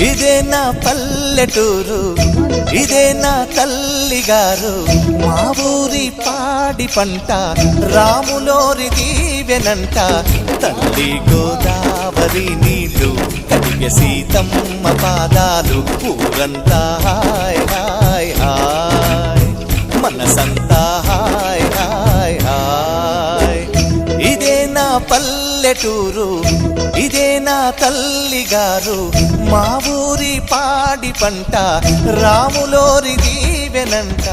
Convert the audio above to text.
ఇదే నా పల్లెటూరు, ఇదే నా తల్లిగారు. మా ఊరి పాడి పంట రాములోరి దీవెనంట. తల్లి గోదావరి నీళ్ళు కడిగే సీతమ్మ పాదాలు. ఊరంతా హాయ్ హాయ్ హాయ్, మనసంతా హాయ్ హాయ్ హాయ్. ఇదే నా పల్లెటూరు, ఇదే నా తల్లిగారు. మా ఊరి పాడి పంట రాములోరి దీవెనంట.